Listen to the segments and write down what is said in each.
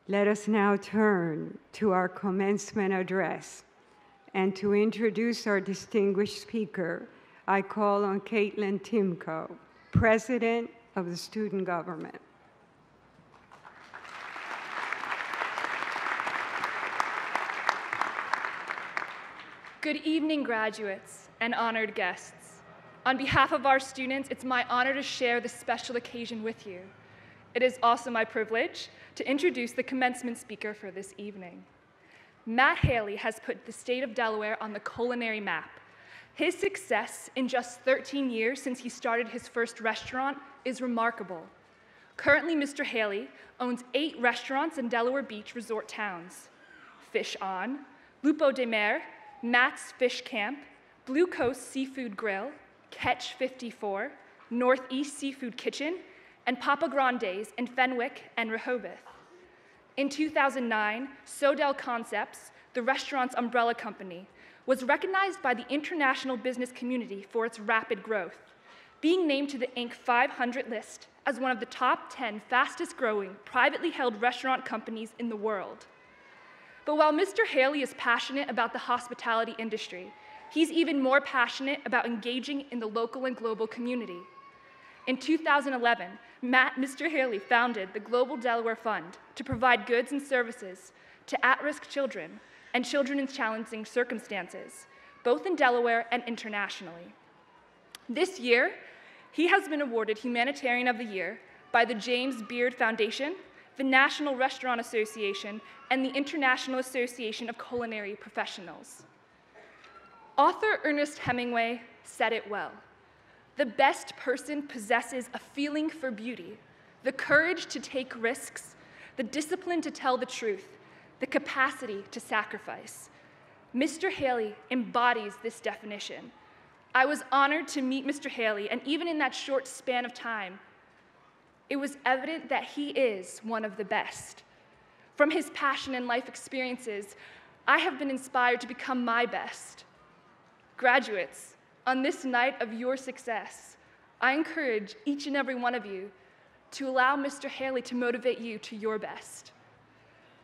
Let us now turn to our commencement address. And to introduce our distinguished speaker, I call on Caitlin Timko, President of the Student Government. Good evening, graduates and honored guests. On behalf of our students, it's my honor to share this special occasion with you. It is also my privilege to introduce the commencement speaker for this evening. Matt Haley has put the state of Delaware on the culinary map. His success in just 13 years since he started his first restaurant is remarkable. Currently, Mr. Haley owns 8 restaurants in Delaware Beach resort towns: Fish On, Lupo de Mer, Matt's Fish Camp, Blue Coast Seafood Grill, Catch 54, Northeast Seafood Kitchen, and Papa Grande's in Fenwick and Rehoboth. In 2009, Sodell Concepts, the restaurant's umbrella company, was recognized by the international business community for its rapid growth, being named to the Inc. 500 list as one of the top 10 fastest-growing privately held restaurant companies in the world. But while Mr. Haley is passionate about the hospitality industry, he's even more passionate about engaging in the local and global community. In 2011, Mr. Haley founded the Global Delaware Fund to provide goods and services to at-risk children and children in challenging circumstances, both in Delaware and internationally. This year, he has been awarded Humanitarian of the Year by the James Beard Foundation, the National Restaurant Association, and the International Association of Culinary Professionals. Author Ernest Hemingway said it well: "The best person possesses a feeling for beauty, the courage to take risks, the discipline to tell the truth, the capacity to sacrifice." Mr. Haley embodies this definition. I was honored to meet Mr. Haley, and even in that short span of time, it was evident that he is one of the best. From his passion and life experiences, I have been inspired to become my best. Graduates, on this night of your success, I encourage each and every one of you to allow Mr. Haley to motivate you to your best.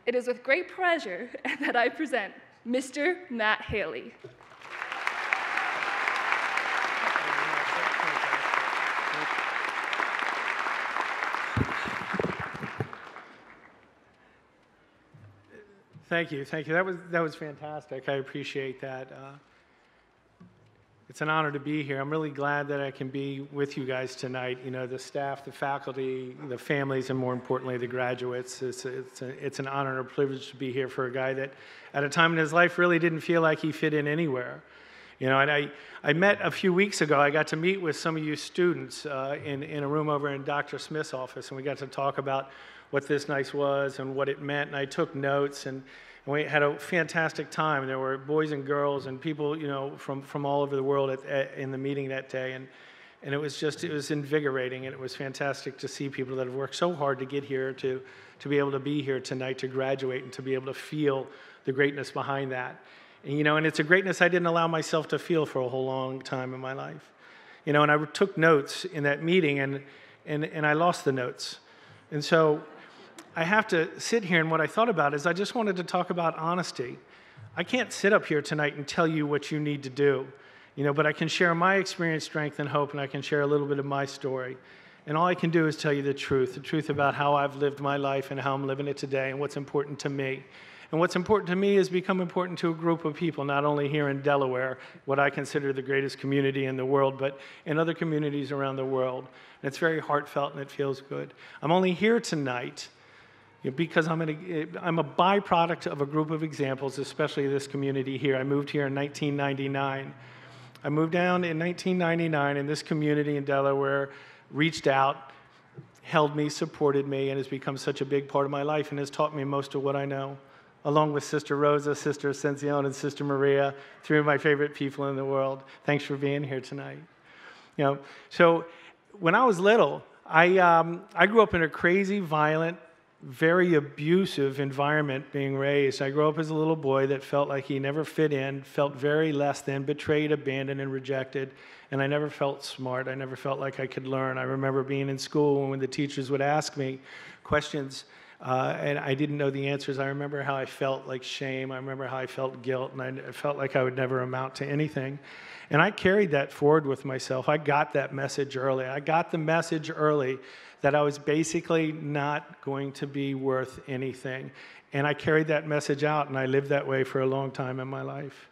It is with great pleasure that I present Mr. Matt Haley. Thank you. That was fantastic. I appreciate that. It's an honor to be here. I'm really glad that I can be with you guys tonight. You know, the staff, the faculty, the families, and more importantly, the graduates. It's an honor and a privilege to be here for a guy that, at a time in his life, really didn't feel like he fit in anywhere. You know, and I met a few weeks ago. I got to meet with some of you students in a room over in Dr. Smith's office, and we got to talk about what this night was and what it meant. And I took notes, and we had a fantastic time. There were boys and girls and people, you know, from all over the world in the meeting that day. And it was invigorating, and it was fantastic to see people that have worked so hard to get here, to be able to be here tonight, to graduate, and to be able to feel the greatness behind that. And, you know, and it's a greatness I didn't allow myself to feel for a whole long time in my life. You know, and I took notes in that meeting, and I lost the notes. And so I have to sit here, and what I thought about is I just wanted to talk about honesty. I can't sit up here tonight and tell you what you need to do, you know, but I can share my experience, strength, and hope, and I can share a little bit of my story. And all I can do is tell you the truth about how I've lived my life and how I'm living it today and what's important to me. And what's important to me has become important to a group of people, not only here in Delaware, what I consider the greatest community in the world, but in other communities around the world. And it's very heartfelt, and it feels good. I'm only here tonight because I'm a byproduct of a group of examples, especially this community here. I moved here in 1999. I moved down in 1999, and this community in Delaware reached out, held me, supported me, and has become such a big part of my life and has taught me most of what I know, along with Sister Rosa, Sister Ascension, and Sister Maria, 3 of my favorite people in the world. Thanks for being here tonight. You know, so when I was little, I grew up in a crazy, violent, very abusive environment being raised. I grew up as a little boy that felt like he never fit in, felt very less than, betrayed, abandoned, and rejected, and I never felt smart. I never felt like I could learn. I remember being in school when the teachers would ask me questions and I didn't know the answers. I remember how I felt like shame. I remember how I felt guilt, and I felt like I would never amount to anything. And I carried that forward with myself. I got that message early. I got the message early that I was basically not going to be worth anything. And I carried that message out, and I lived that way for a long time in my life.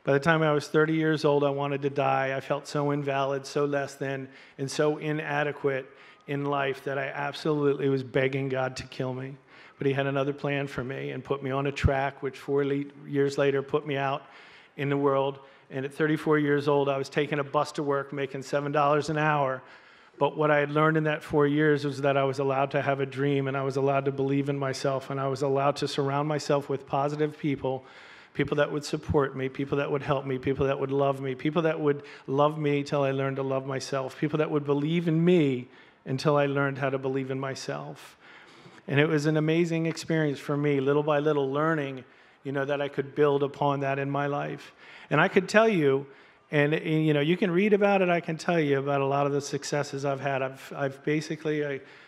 By the time I was 30 years old, I wanted to die. I felt so invalid, so less than, and so inadequate in life that I absolutely was begging God to kill me. But he had another plan for me and put me on a track, which 4 years later put me out in the world. And at 34 years old, I was taking a bus to work, making $7 an hour. But what I had learned in that 4 years was that I was allowed to have a dream, and I was allowed to believe in myself, and I was allowed to surround myself with positive people, people that would support me, people that would help me, people that would love me, people that would love me till I learned to love myself, people that would believe in me until I learned how to believe in myself. And it was an amazing experience for me, little by little, learning, that I could build upon that in my life. And I could tell you, and you can read about it, I can tell you about a lot of the successes I've had. I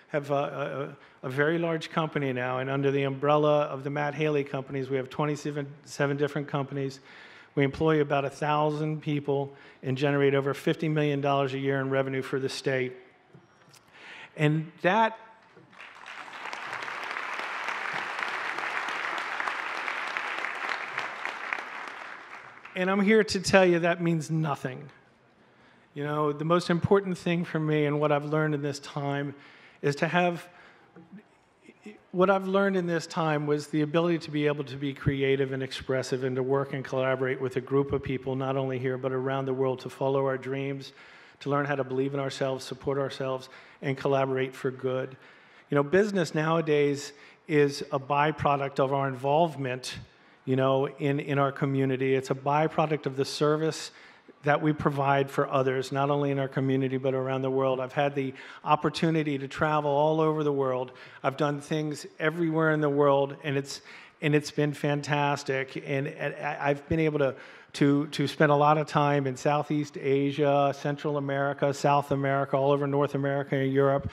have a very large company now, and under the umbrella of the Matt Haley companies, we have 27 different companies. We employ about 1,000 people and generate over $50 million a year in revenue for the state. And that and I'm here to tell you that means nothing. The most important thing for me and what I've learned in this time is what I've learned in this time was the ability to be able to be creative and expressive and to work and collaborate with a group of people, not only here, but around the world, to follow our dreams, to learn how to believe in ourselves, support ourselves, and collaborate for good. Business nowadays is a byproduct of our involvement, in our community. It's a byproduct of the service that we provide for others, not only in our community, but around the world. I've had the opportunity to travel all over the world. I've done things everywhere in the world, and it's been fantastic. And I've been able to spend a lot of time in Southeast Asia, Central America, South America, all over North America and Europe,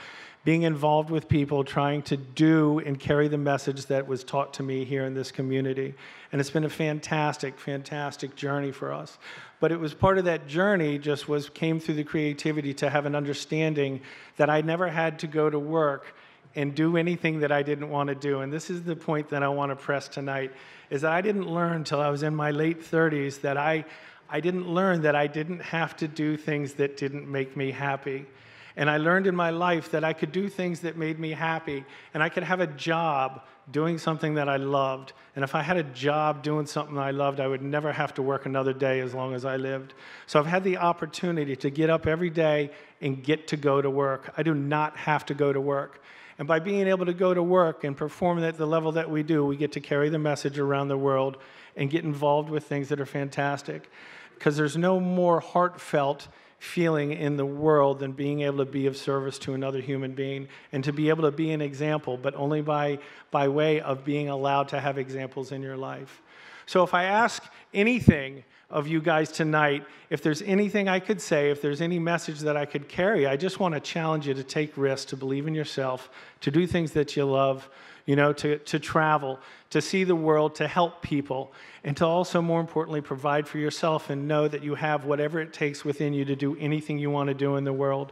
being involved with people, trying to do and carry the message that was taught to me here in this community. And it's been a fantastic, fantastic journey for us. But it was part of that journey came through the creativity to have an understanding that I never had to go to work and do anything that I didn't want to do. And this is the point that I want to press tonight, is that I didn't learn until I was in my late 30s that I didn't learn that I didn't have to do things that didn't make me happy. And I learned in my life that I could do things that made me happy, and I could have a job doing something that I loved. And if I had a job doing something I loved, I would never have to work another day as long as I lived. So I've had the opportunity to get up every day and get to go to work. I do not have to go to work. And by being able to go to work and perform at the level that we do, we get to carry the message around the world and get involved with things that are fantastic. Because there's no more heartfelt feeling in the world than being able to be of service to another human being and to be able to be an example, but only by way of being allowed to have examples in your life. So if I ask anything of you guys tonight, if there's anything I could say, if there's any message that I could carry, I just want to challenge you to take risks, to believe in yourself, to do things that you love, to travel, to see the world, to help people, and to also, more importantly, provide for yourself and know that you have whatever it takes within you to do anything you want to do in the world.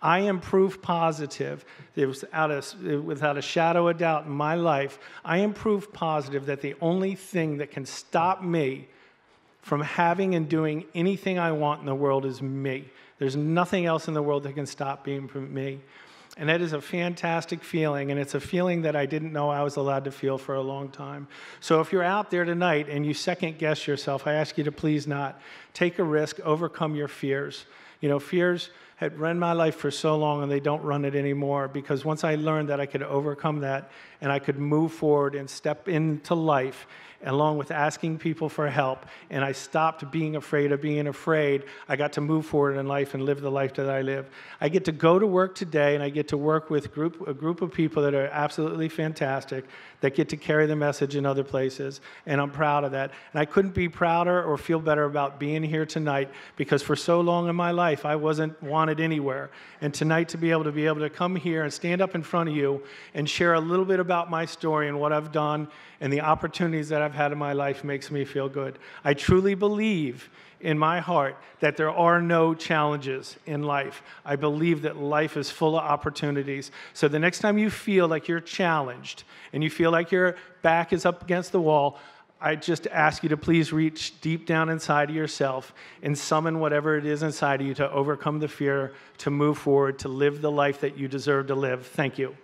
I am proof positive, without a shadow of doubt in my life, I am proof positive that the only thing that can stop me from having and doing anything I want in the world is me. There's nothing else in the world that can stop being from me. And that is a fantastic feeling, and it's a feeling that I didn't know I was allowed to feel for a long time. So if you're out there tonight and you second-guess yourself, I ask you to please not. Take a risk, overcome your fears. Fears had run my life for so long, and they don't run it anymore, because once I learned that I could overcome that and I could move forward and step into life along with asking people for help, and I stopped being afraid of being afraid, I got to move forward in life and live the life that I live. I get to go to work today, and I get to work with a group of people that are absolutely fantastic, that get to carry the message in other places, and I'm proud of that. And I couldn't be prouder or feel better about being here tonight, because for so long in my life, I wasn't wanting it anywhere. And tonight to be able to come here and stand up in front of you and share a little bit about my story and what I've done and the opportunities that I've had in my life makes me feel good. I truly believe in my heart that there are no challenges in life. I believe that life is full of opportunities. So the next time you feel like you're challenged and you feel like your back is up against the wall, I just ask you to please reach deep down inside of yourself and summon whatever it is inside of you to overcome the fear, to move forward, to live the life that you deserve to live. Thank you.